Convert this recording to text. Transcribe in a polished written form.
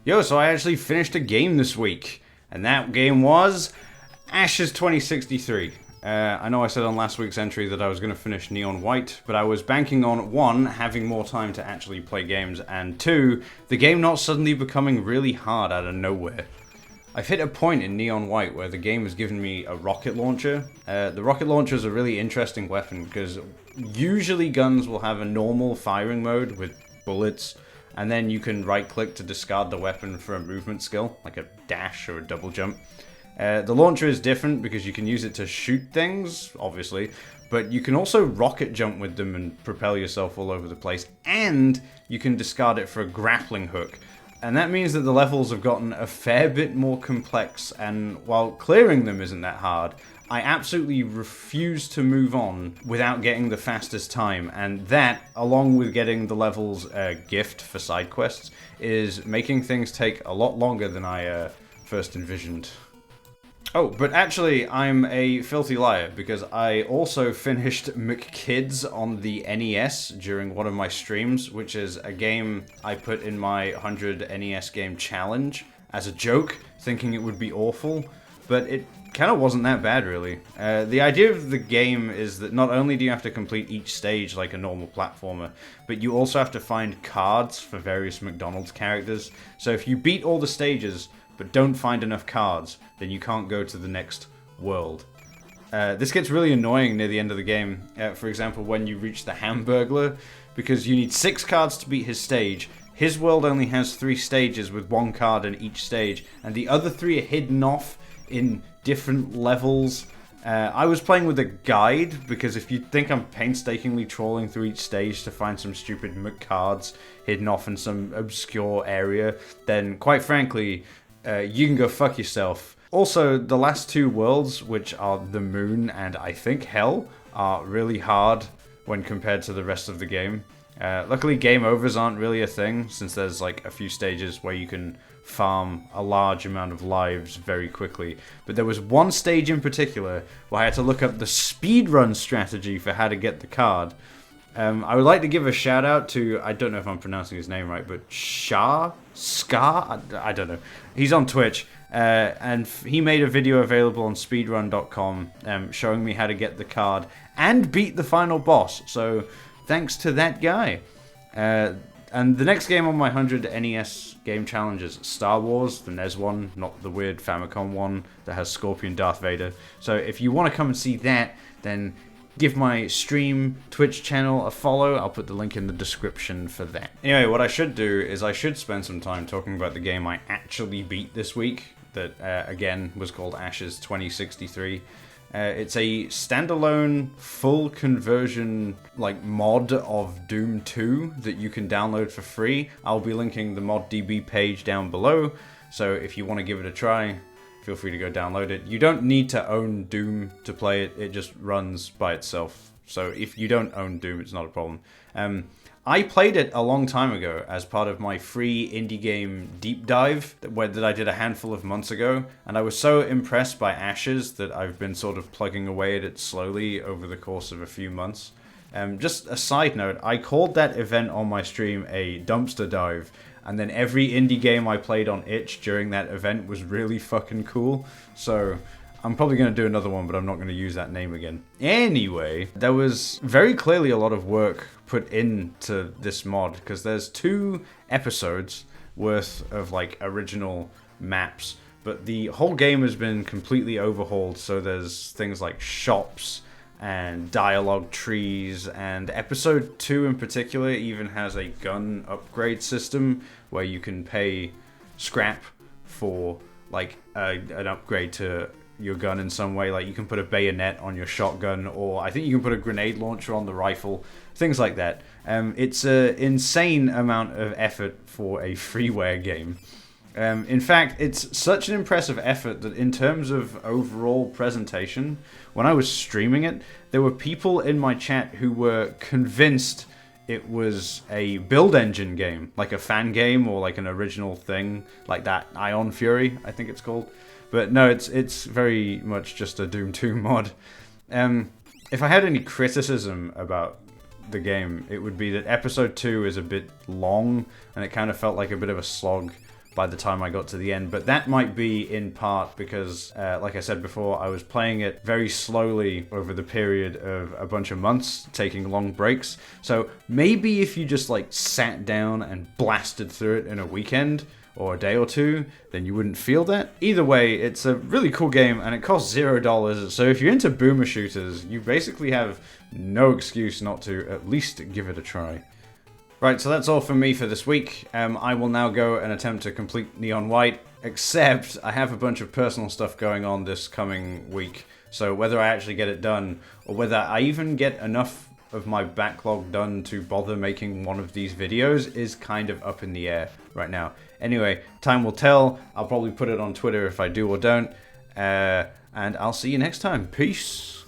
Yo, so I actually finished a game this week, and that game was Ashes 2063. I know I said on last week's entry that I was going to finish Neon White, but I was banking on, one, having more time to actually play games, and two, the game not suddenly becoming really hard out of nowhere. I've hit a point in Neon White where the game has given me a rocket launcher. The rocket launcher is a really interesting weapon because usually guns will have a normal firing mode with bullets, and then you can right-click to discard the weapon for a movement skill, like a dash or a double jump. The launcher is different because you can use it to shoot things, obviously, but you can also rocket jump with them and propel yourself all over the place, and you can discard it for a grappling hook. And that means that the levels have gotten a fair bit more complex, and while clearing them isn't that hard, I absolutely refuse to move on without getting the fastest time, and that, along with getting the levels gift for side quests, is making things take a lot longer than I first envisioned. Oh, but actually, I'm a filthy liar, because I also finished McKids on the NES during one of my streams, which is a game I put in my 100 NES game challenge as a joke, thinking it would be awful, but it kind of wasn't that bad, really. The idea of the game is that not only do you have to complete each stage like a normal platformer, but you also have to find cards for various McDonald's characters. So if you beat all the stages, but don't find enough cards, then you can't go to the next world. This gets really annoying near the end of the game. For example, when you reach the Hamburglar, because you need 6 cards to beat his stage. His world only has 3 stages with 1 card in each stage, and the other 3 are hidden off in different levels. I was playing with a guide, because if you think I'm painstakingly trawling through each stage to find some stupid cards hidden off in some obscure area, then quite frankly, you can go fuck yourself. Also, the last 2 worlds, which are the Moon and I think Hell, are really hard when compared to the rest of the game. Luckily, game overs aren't really a thing, since there's like a few stages where you can farm a large amount of lives very quickly. But there was one stage in particular where I had to look up the speedrun strategy for how to get the card. I would like to give a shout out to, I don't know if I'm pronouncing his name right, but Schaa? I don't know. He's on Twitch, and he made a video available on speedrun.com showing me how to get the card and beat the final boss. So thanks to that guy. And the next game on my 100 NES game challenge is Star Wars, the NES one, not the weird Famicom one that has Scorpion Darth Vader. So if you want to come and see that, then give my stream Twitch channel a follow. I'll put the link in the description for that. Anyway, what I should do is I should spend some time talking about the game I actually beat this week that, again, was called Ashes 2063. It's a standalone, full conversion, like, mod of Doom 2 that you can download for free. I'll be linking the ModDB page down below, so if you want to give it a try, feel free to go download it. You don't need to own Doom to play it, it just runs by itself. So if you don't own Doom, it's not a problem. I played it a long time ago as part of my free indie game deep dive that I did a handful of months ago, and I was so impressed by Ashes that I've been sort of plugging away at it slowly over the course of a few months. Just a side note, I called that event on my stream a dumpster dive, and then every indie game I played on itch during that event was really fucking cool, so I'm probably going to do another one, but I'm not going to use that name again. Anyway, there was very clearly a lot of work put into this mod, because there's 2 episodes worth of like original maps, but the whole game has been completely overhauled, so there's things like shops and dialogue trees, and episode 2 in particular even has a gun upgrade system where you can pay scrap for like an upgrade to your gun in some way. Like you can put a bayonet on your shotgun, or I think you can put a grenade launcher on the rifle, things like that. It's an insane amount of effort for a freeware game. In fact, it's such an impressive effort that in terms of overall presentation, when I was streaming it, there were people in my chat who were convinced it was a build engine game, like a fan game or like an original thing, like that Ion Fury, I think it's called. But no, it's very much just a Doom 2 mod. If I had any criticism about the game, it would be that episode 2 is a bit long, and it kind of felt like a bit of a slog by the time I got to the end, but that might be in part because, like I said before, I was playing it very slowly over the period of a bunch of months, taking long breaks. So maybe if you just like sat down and blasted through it in a weekend or a day or two, then you wouldn't feel that. Either way, it's a really cool game and it costs $0, so if you're into boomer shooters, you basically have no excuse not to at least give it a try. Right, so that's all from me for this week. I will now go and attempt to complete Neon White, except I have a bunch of personal stuff going on this coming week, so whether I actually get it done, or whether I even get enough of my backlog done to bother making one of these videos is kind of up in the air right now. Anyway, time will tell. I'll probably put it on Twitter if I do or don't, and I'll see you next time. Peace!